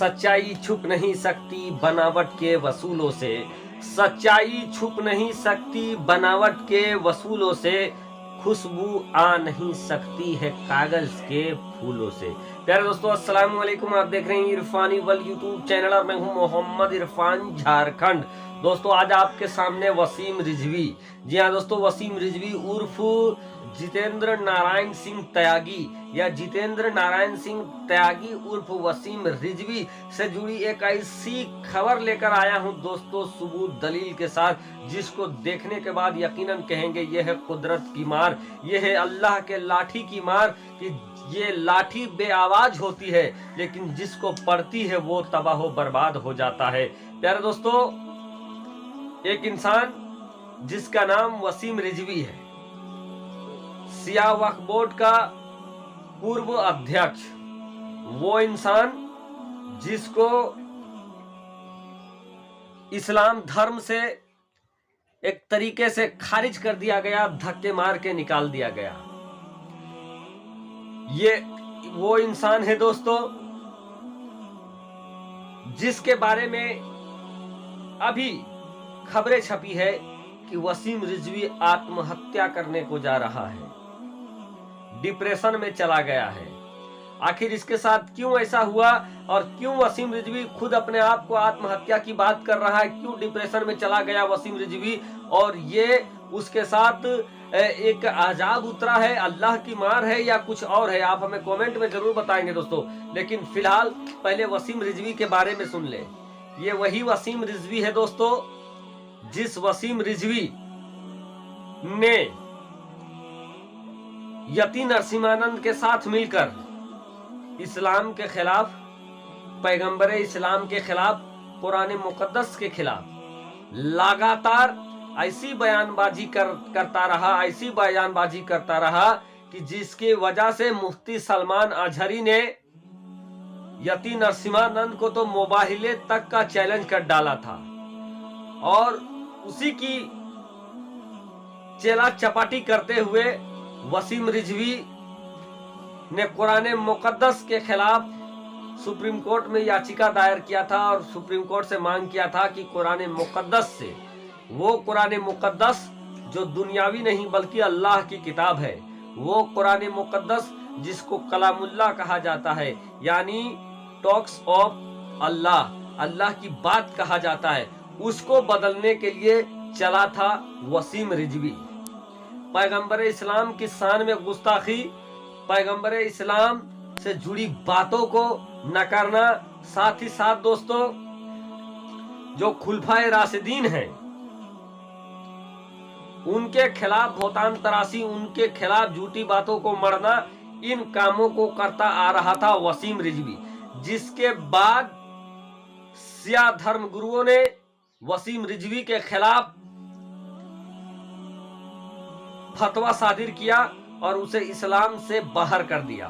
सच्चाई छुप नहीं सकती बनावट के वसूलों से, सच्चाई छुप नहीं सकती बनावट के वसूलों से, खुशबू आ नहीं सकती है कागज के फूलों से। प्यारे दोस्तों, अस्सलाम वालेकुम। आप देख रहे हैं इरफानी वर्ल्ड यूट्यूब चैनल और मैं हूं मोहम्मद इरफान झारखंड। दोस्तों, आज आपके सामने वसीम रिजवी, जी हाँ दोस्तों, वसीम रिजवी उर्फ जितेंद्र नारायण सिंह त्यागी या जितेंद्र नारायण सिंह त्यागी उर्फ वसीम रिजवी से जुड़ी एक ऐसी खबर लेकर आया हूं दोस्तों, सबूत दलील के साथ, जिसको देखने के बाद यकीनन कहेंगे यह है कुदरत की मार, यह है अल्लाह के लाठी की मार। कि ये लाठी बेआवाज होती है लेकिन जिसको पड़ती है वो तबाह बर्बाद हो जाता है। प्यारे दोस्तों, एक इंसान जिसका नाम वसीम रिजवी है, सियाह वक्फ बोर्ड का पूर्व अध्यक्ष, वो इंसान जिसको इस्लाम धर्म से एक तरीके से खारिज कर दिया गया, धक्के मार के निकाल दिया गया, ये वो इंसान है दोस्तों जिसके बारे में अभी खबरें छपी है कि वसीम रिजवी आत्महत्या करने को जा रहा है, डिप्रेशन में चला गया है। आखिर इसके साथ क्यों ऐसा हुआ और क्यों वसीम रिजवी खुद अपने आप को आत्महत्या की बात कर रहा है, क्यों डिप्रेशन में चला गया वसीम रिजवी, और ये उसके साथ एक अजाब उतरा है, अल्लाह की मार है या कुछ और है, आप हमें कमेंट में जरूर बताएंगे दोस्तों। लेकिन फिलहाल पहले वसीम रिजवी के बारे में सुन ले। ये वही वसीम रिजवी है दोस्तों जिस वसीम रिजवी ने यति नरसिम्हानंद के साथ मिलकर इस्लाम के खिलाफ, पैगंबर इस्लाम के खिलाफ, कुरान मुकद्दस के खिलाफ लगातार ऐसी बयानबाजी करता रहा, ऐसी बयानबाजी करता रहा कि जिसकी वजह से मुफ्ती सलमान अजहरी ने यति नरसिम्हानंद को तो मुबाहिले तक का चैलेंज कर डाला था, और उसी की चेला चपाटी करते हुए वसीम रिजवी ने कुरान मुकद्दस के खिलाफ सुप्रीम कोर्ट में याचिका दायर किया था और सुप्रीम कोर्ट से मांग किया था कि कुरान मुकद्दस से, वो कुरान मुकद्दस जो दुनियावी नहीं बल्कि अल्लाह की किताब है, वो कुरान मुकद्दस जिसको कलामुल्लाह कहा जाता है, यानी टॉक्स ऑफ अल्लाह, अल्लाह की बात कहा जाता है, उसको बदलने के लिए चला था वसीम रिजवी। पैगंबर इस्लाम की शान में गुस्ताखी, पैगंबर इस्लाम से जुड़ी बातों को नकारना, साथ ही साथ दोस्तों जो खुलफाए राशिदीन हैं उनके खिलाफ भौतान तराशी, उनके खिलाफ झूठी बातों को मढ़ना, इन कामों को करता आ रहा था वसीम रिजवी। जिसके बाद सिया धर्म गुरुओं ने वसीम रिजवी के खिलाफ फतवा सादिर किया और उसे इस्लाम से बाहर कर दिया।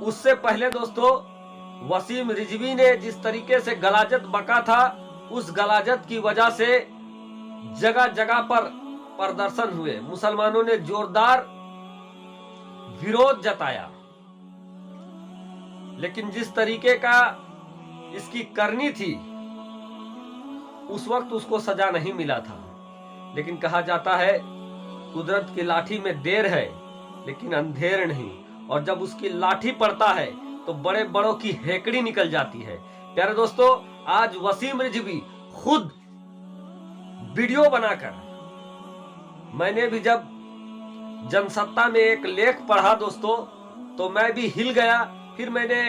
उससे पहले दोस्तों वसीम रिजवी ने जिस तरीके से गलाजत बका था, उस गलाजत की वजह से जगह जगह पर प्रदर्शन हुए, मुसलमानों ने जोरदार विरोध जताया, लेकिन जिस तरीके का इसकी करनी थी उस वक्त उसको सजा नहीं मिला था। लेकिन कहा जाता है कुदरत की लाठी में देर है लेकिन अंधेर नहीं, और जब उसकी लाठी पड़ता है तो बड़े बड़ों की हेकड़ी निकल जाती है। प्यारे दोस्तों, आज वसीम रिजवी खुद वीडियो बनाकर, मैंने भी जब जनसत्ता में एक लेख पढ़ा दोस्तों तो मैं भी हिल गया। फिर मैंने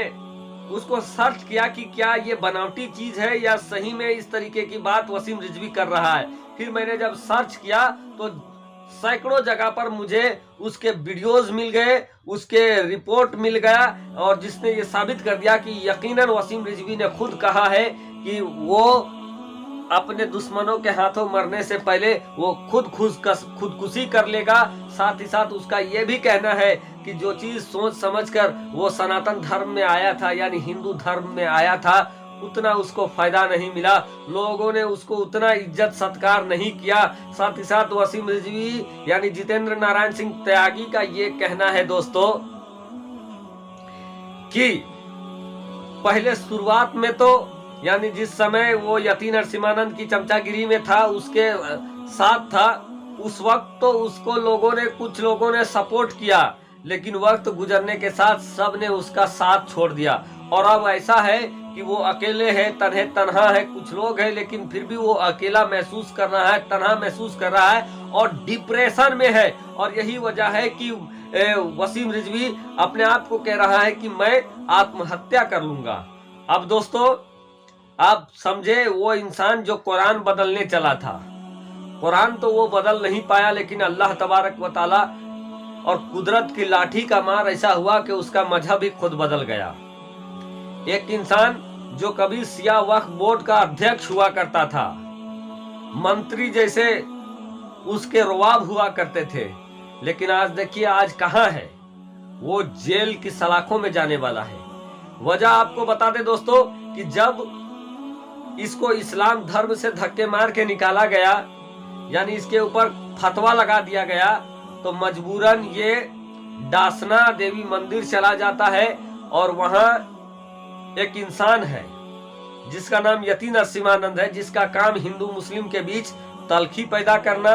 उसको सर्च किया कि क्या ये बनावटी चीज है या सही में इस तरीके की बात वसीम रिजवी कर रहा है। फिर मैंने जब सर्च किया तो सैकड़ों जगह पर मुझे उसके वीडियोस मिल गए, उसके रिपोर्ट मिल गया, और जिसने ये साबित कर दिया कि यकीनन वसीम रिजवी ने खुद कहा है कि वो अपने दुश्मनों के हाथों मरने से पहले वो खुदकुशी कर लेगा। साथ ही साथ उसका ये भी कहना है कि जो चीज सोच समझकर वो सनातन धर्म में आया था, यानी हिंदू धर्म में आया था, उतना उसको फायदा नहीं मिला, लोगों ने उसको उतना इज्जत सत्कार नहीं किया। साथ ही साथ वसीम रिजवी यानी जितेंद्र नारायण सिंह त्यागी का ये कहना है दोस्तों कि पहले शुरुआत में तो यानी जिस समय वो यति नरसिम्हानंद की चमचागिरी में था, उसके साथ था, उस वक्त तो उसको कुछ लोगों ने सपोर्ट किया, लेकिन वक्त गुजरने के साथ सब ने उसका साथ छोड़ दिया। और अब ऐसा है कि वो अकेले है, तन्हा है, कुछ लोग हैं लेकिन फिर भी वो अकेला महसूस कर रहा है, तन्हा महसूस कर रहा है और डिप्रेशन में है। और यही वजह है कि वसीम रिजवी अपने आप को कह रहा है कि मैं आत्महत्या कर लूंगा। अब दोस्तों आप समझे, वो इंसान जो कुरान बदलने चला था, कुरान तो वो बदल नहीं पाया, लेकिन अल्लाह तबारक व ताला और कुदरत की लाठी का मार ऐसा हुआ कि उसका मजहब ही खुद बदल गया। एक इंसान जो कभी सिया वक्फ बोर्ड का अध्यक्ष हुआ करता था, मंत्री जैसे उसके रुआब हुआ करते थे, लेकिन आज देखिए आज कहां है, वो जेल की सलाखों में जाने वाला है। वजह आपको बता दे दोस्तों कि जब इसको इस्लाम धर्म से धक्के मार के निकाला गया, यानी इसके ऊपर फतवा लगा दिया गया, तो मजबूरन ये डासना देवी मंदिर चला जाता है और वहां एक इंसान है जिसका नाम यति नरसिम्हानंद है, जिसका काम हिंदू मुस्लिम के बीच तलखी पैदा करना,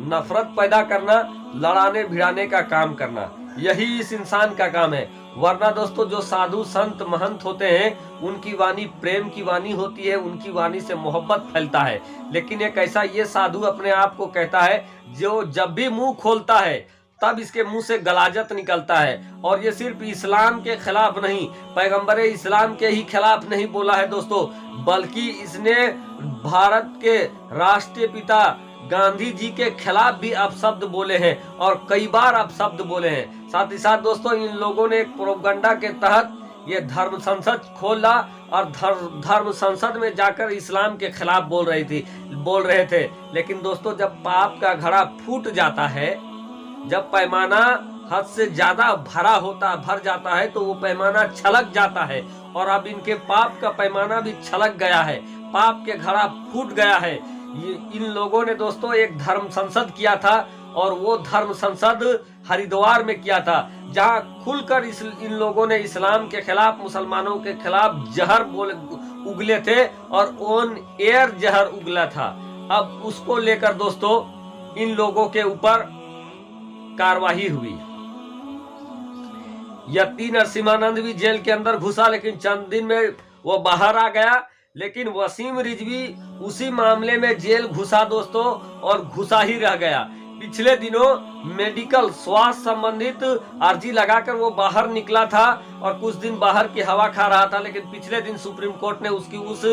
नफरत पैदा करना, लड़ाने भिड़ाने का काम करना, यही इस इंसान का काम है। वरना दोस्तों जो साधु संत महंत होते हैं उनकी वाणी प्रेम की वाणी होती है, उनकी वाणी से मोहब्बत फैलता है। लेकिन एक ऐसा ये साधु अपने आप को कहता है जो जब भी मुंह खोलता है तब इसके मुंह से गलाजत निकलता है। और ये सिर्फ इस्लाम के खिलाफ नहीं, पैगंबर इस्लाम के ही खिलाफ नहीं बोला है दोस्तों, बल्कि इसने भारत के राष्ट्रीय पिता गांधी जी के खिलाफ भी अपशब्द बोले हैं और कई बार अपशब्द बोले हैं। साथ ही साथ दोस्तों इन लोगों ने एक प्रोपगंडा के तहत ये धर्म संसद खोला और धर्म संसद में जाकर इस्लाम के खिलाफ बोल रहे थे। लेकिन दोस्तों जब पाप का घड़ा फूट जाता है, जब पैमाना हद से ज्यादा भर जाता है, तो वो पैमाना छलक जाता है। और अब इनके पाप का पैमाना भी छलक गया है, पाप के घड़ा फूट गया है। इन लोगों ने दोस्तों एक धर्म संसद किया था और वो धर्म संसद हरिद्वार में किया था, जहां खुलकर इन लोगों ने इस्लाम के खिलाफ, मुसलमानों के खिलाफ जहर उगले थे और ऑन एयर जहर उगला था। अब उसको लेकर दोस्तों इन लोगों के ऊपर कार्रवाई हुई। यति नरसिम्हानंद भी जेल के अंदर घुसा, लेकिन चंद दिन में वो बाहर आ गया। लेकिन वसीम रिजवी उसी मामले में जेल घुसा दोस्तों, और घुसा ही रह गया। पिछले दिनों मेडिकल स्वास्थ्य संबंधित अर्जी लगाकर वो बाहर निकला था और कुछ दिन बाहर की हवा खा रहा था, लेकिन पिछले दिन सुप्रीम कोर्ट ने उसकी उस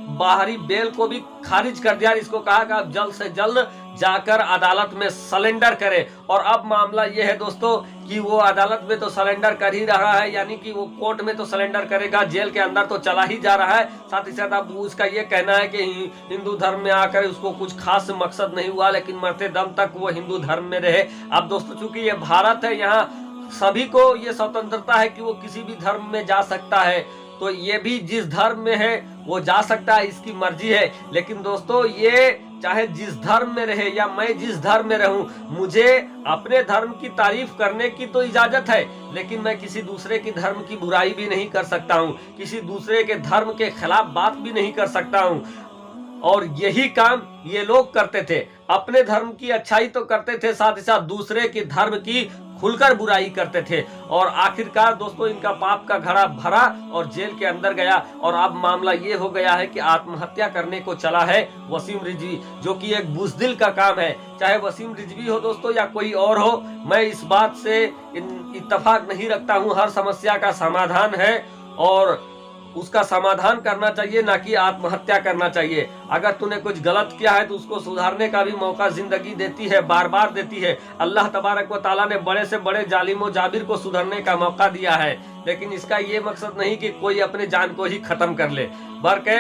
बाहरी बेल को भी खारिज कर दिया। इसको कहा कि आप जल्द से जल्द जाकर अदालत में सरेंडर करें। और अब मामला यह है दोस्तों कि वो अदालत में तो सरेंडर कर ही रहा है, यानी कि वो कोर्ट में तो सरेंडर करेगा, जेल के अंदर तो चला ही जा रहा है। साथ ही साथ अब उसका ये कहना है कि हिंदू धर्म में आकर उसको कुछ खास मकसद नहीं हुआ, लेकिन मरते दम तक वो हिंदू धर्म में रहे। अब दोस्तों चूंकि ये भारत है, यहाँ सभी को ये स्वतंत्रता है कि वो किसी भी धर्म में जा सकता है, तो ये भी जिस धर्म में है वो जा सकता है, इसकी मर्जी है। लेकिन दोस्तों ये चाहे जिस धर्म में रहे या मैं जिस धर्म में रहूं, मुझे अपने धर्म की तारीफ करने की तो इजाजत है, लेकिन मैं किसी दूसरे के धर्म की बुराई भी नहीं कर सकता हूं, किसी दूसरे के धर्म के खिलाफ बात भी नहीं कर सकता हूं। और यही काम ये लोग करते थे, अपने धर्म की अच्छाई तो करते थे, साथ ही साथ दूसरे के धर्म की खुलकर बुराई करते थे। और आखिरकार दोस्तों इनका पाप का घड़ा भरा और जेल के अंदर गया। और अब मामला ये हो गया है कि आत्महत्या करने को चला है वसीम रिजवी, जो कि एक बुज़दिल का काम है। चाहे वसीम रिजवी हो दोस्तों या कोई और हो, मैं इस बात से इत्तेफाक नहीं रखता हूं। हर समस्या का समाधान है और उसका समाधान करना चाहिए, ना कि आत्महत्या करना चाहिए। अगर तूने कुछ गलत किया है तो उसको सुधारने का भी मौका जिंदगी देती है, बार बार देती है। अल्लाह तबारक व ताला ने बड़े से बड़े जालिम जाबिर को सुधरने का मौका दिया है, लेकिन इसका ये मकसद नहीं कि कोई अपने जान को ही खत्म कर ले। बल्कि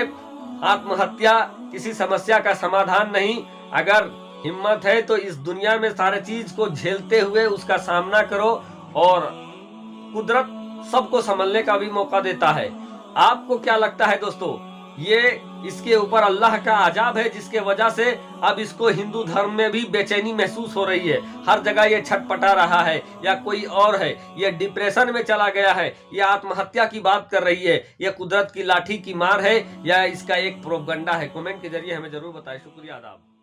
आत्महत्या किसी समस्या का समाधान नहीं। अगर हिम्मत है तो इस दुनिया में सारे चीज को झेलते हुए उसका सामना करो, और कुदरत सबको संभलने का भी मौका देता है। आपको क्या लगता है दोस्तों, ये इसके ऊपर अल्लाह का अजाब है, जिसके वजह से अब इसको हिंदू धर्म में भी बेचैनी महसूस हो रही है। हर जगह ये छटपटा रहा है, या कोई और है, ये डिप्रेशन में चला गया है, ये आत्महत्या की बात कर रही है, ये कुदरत की लाठी की मार है, या इसका एक प्रोपगंडा है। कमेंट के जरिए हमें जरूर बताएं। शुक्रिया, आदाब।